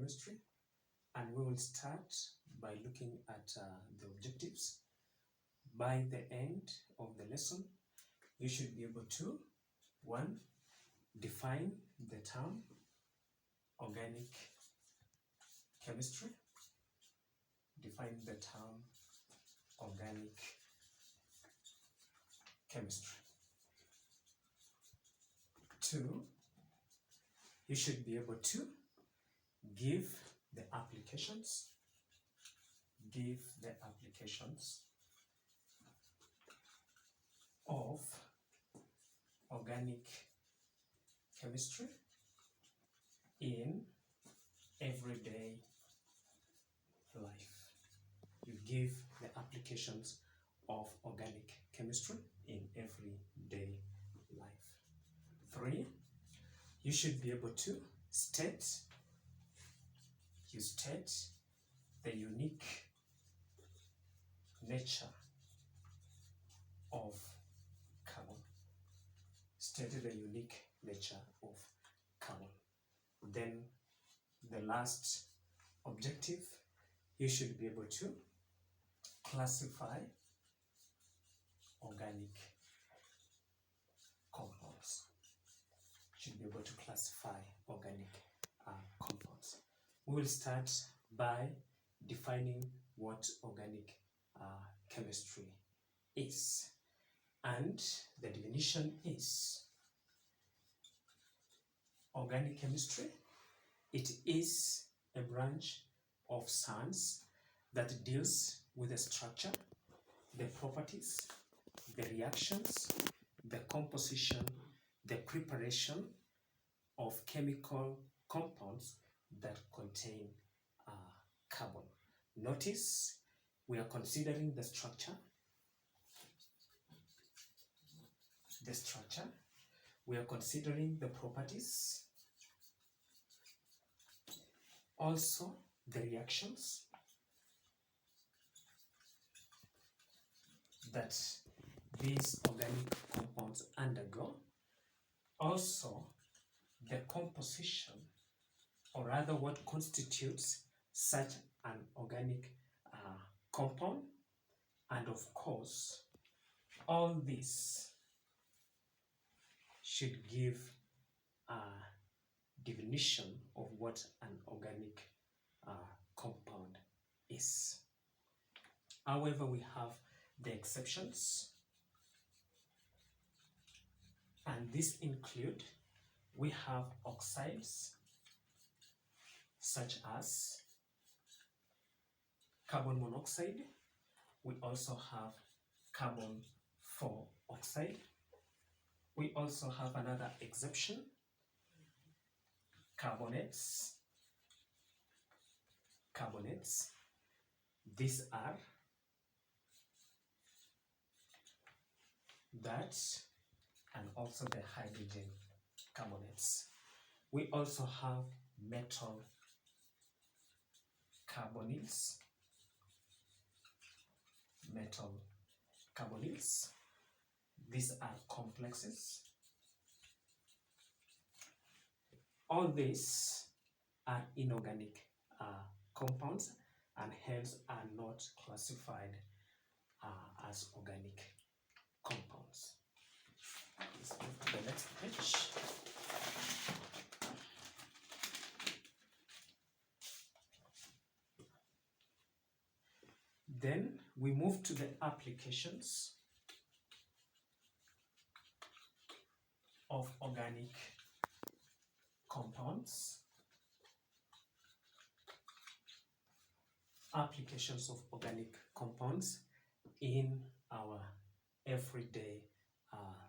chemistry, and we will start by looking at the objectives. By the end of the lesson, you should be able to, 1, define the term organic chemistry. Define the term organic chemistry. 2, you should be able to give the applications. Give the applications of organic chemistry in everyday life. You give the applications of organic chemistry in everyday life. 3, you should be able to state the unique nature of carbon. State the unique nature of carbon. Then the last objective, you should be able to classify organic compounds. Should be able to classify organic compounds. We will start by defining what organic chemistry is. And the definition is: organic chemistry, it is a branch of science that deals with the structure, the properties, the reactions, the composition, the preparation of chemical compounds that contain carbon. Notice we are considering the structure. We are considering the properties, also the reactions that these organic compounds undergo, also the composition, or rather what constitutes such an organic compound, and of course all this should give a definition of what an organic compound is. However, we have the exceptions, and these include, we have oxides such as carbon monoxide. We also have carbon 4 oxide. We also have another exception, carbonates. These are that, and also the hydrogen carbonates. We also have metal carbonyls. These are complexes. All these are inorganic compounds and hence are not classified as organic compounds. Let's move to the next page. Then we move to the applications of organic compounds. Applications of organic compounds in our everyday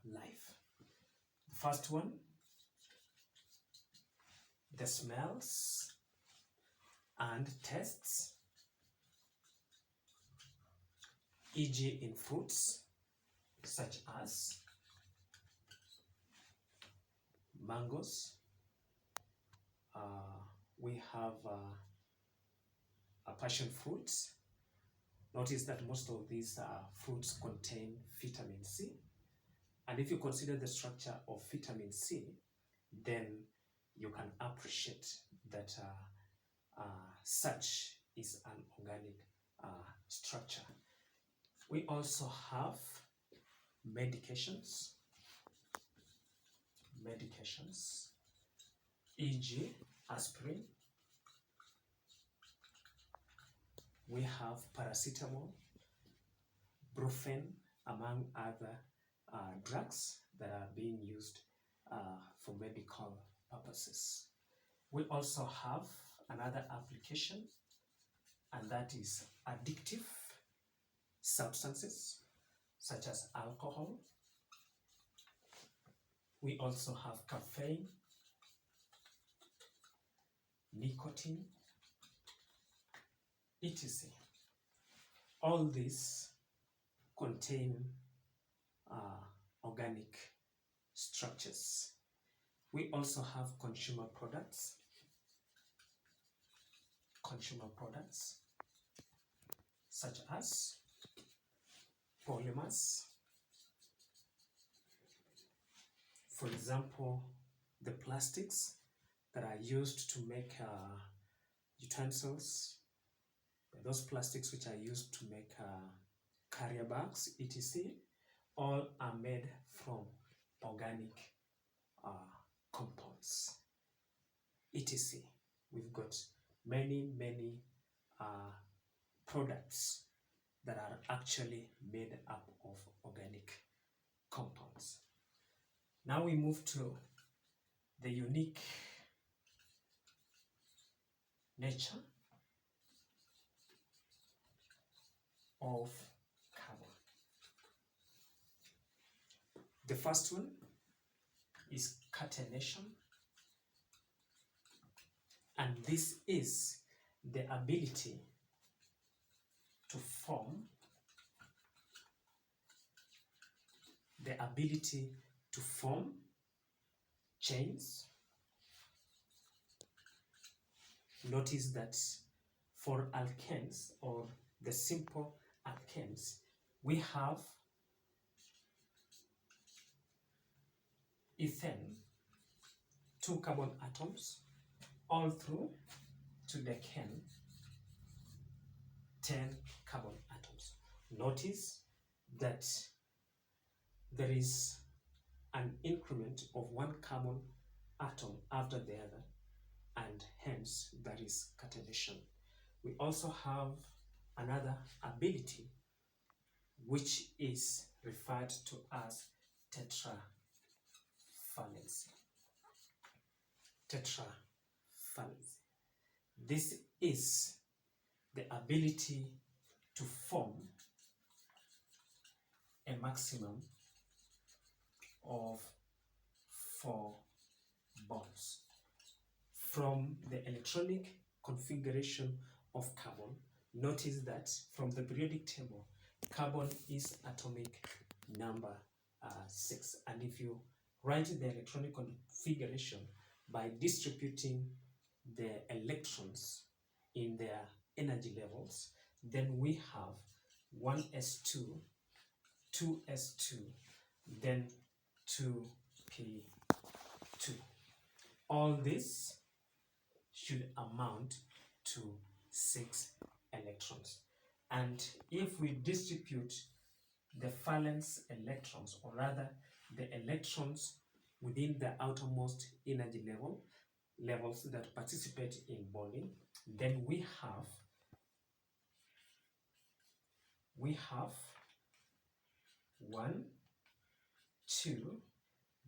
life. The first one, the smells and tastes, e.g. in fruits such as mangoes. We have passion fruits. Notice that most of these fruits contain vitamin C. And if you consider the structure of vitamin C, then you can appreciate that such is an organic structure. We also have medications, e.g. aspirin. We have paracetamol, brufen, among other drugs that are being used for medical purposes. We also have another application, and that is addictive substances such as alcohol. We also have caffeine, nicotine, etc. All these contain organic structures. We also have consumer products, such as polymers. For example, the plastics that are used to make utensils, those plastics which are used to make carrier bags, etc., all are made from organic compounds, etc. We've got many products that are actually made up of organic compounds. Now we move to the unique nature of carbon. The first one is catenation, and this is the ability to form chains. Notice that for alkanes, or the simple alkanes, we have ethane, 2 carbon atoms, all through to decane, 10 carbon atoms. Notice that there is an increment of 1 carbon atom after the other, and hence that is catenation. We also have another ability which is referred to as tetravalency. This is the ability to form a maximum of 4 bonds. From the electronic configuration of carbon, notice that from the periodic table, carbon is atomic number 6. And if you write the electronic configuration by distributing the electrons in their energy levels, then we have 1s2, 2s2, then 2p2. All this should amount to 6 electrons. And if we distribute the valence electrons, or rather the electrons within the outermost energy levels that participate in bonding, then we have 1, 2,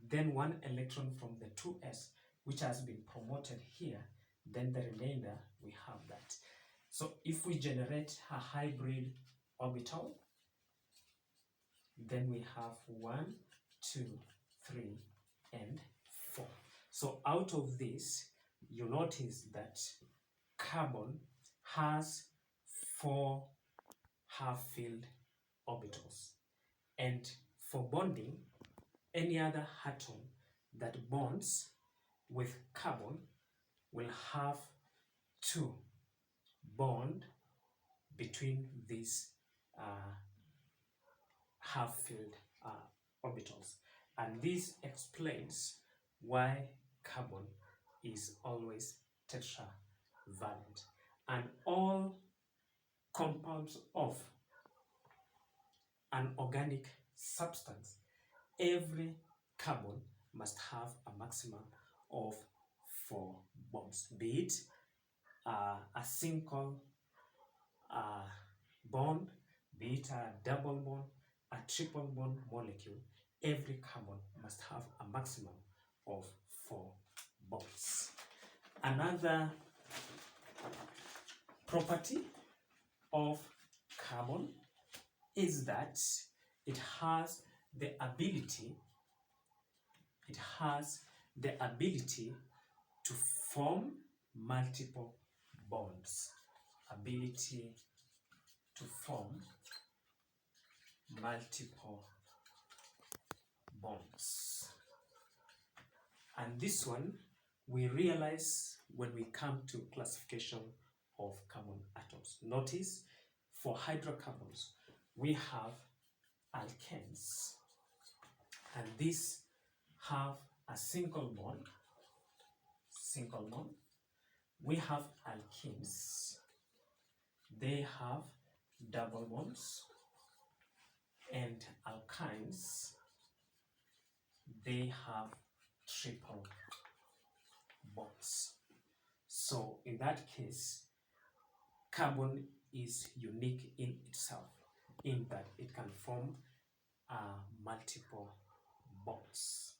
then 1 electron from the 2s, which has been promoted here, then the remainder, we have that. So if we generate a hybrid orbital, then we have 1, 2, 3, and 4. So out of this, you notice that carbon has 4 half-filled orbitals. And for bonding, any other atom that bonds with carbon will have to bond between these half-filled orbitals. And this explains why carbon is always tetravalent. compounds of an organic substance, every carbon must have a maximum of 4 bonds, be it a single bond, be it a double bond, a triple bond molecule. Every carbon must have a maximum of 4 bonds. Another property of carbon is that it has the ability to form multiple bonds. Ability to form multiple bonds. And this one we realize when we come to classification of carbon atoms. Notice for hydrocarbons we have alkanes, and these have a single bond. We have alkenes, they have double bonds, and alkynes, they have triple bonds. So in that case, carbon is unique in itself, in that it can form multiple bonds.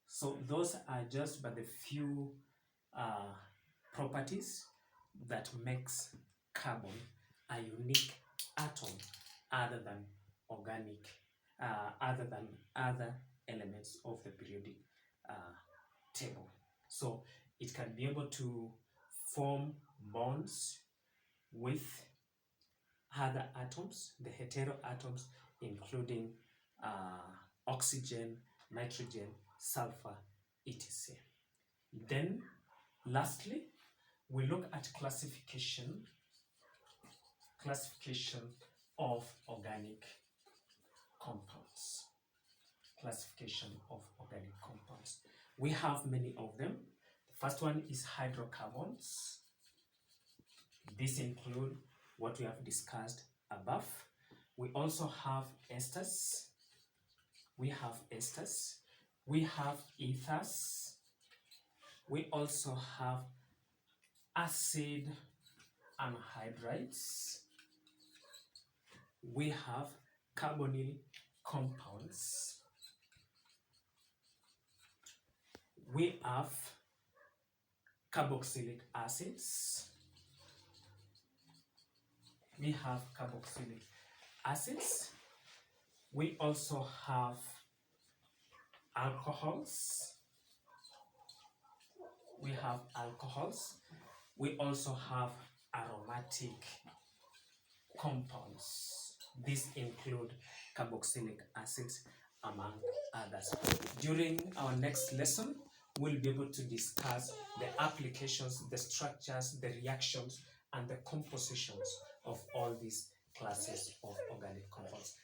So those are just but the few properties that makes carbon a unique atom other than organic, other than other elements of the periodic table. So it can be able to form bonds with other atoms, the heteroatoms, including oxygen, nitrogen, sulfur, etc. Then lastly, we look at classification of organic compounds. We have many of them. The first one is hydrocarbons. These include what we have discussed above. We also have esters. We have ethers. We also have acid anhydrides. We have carbonyl compounds. We have carboxylic acids. We also have alcohols. We also have aromatic compounds. These include carboxylic acids, among others. During our next lesson, we'll be able to discuss the applications, the structures, the reactions, and the compositions of all these classes of organic compounds.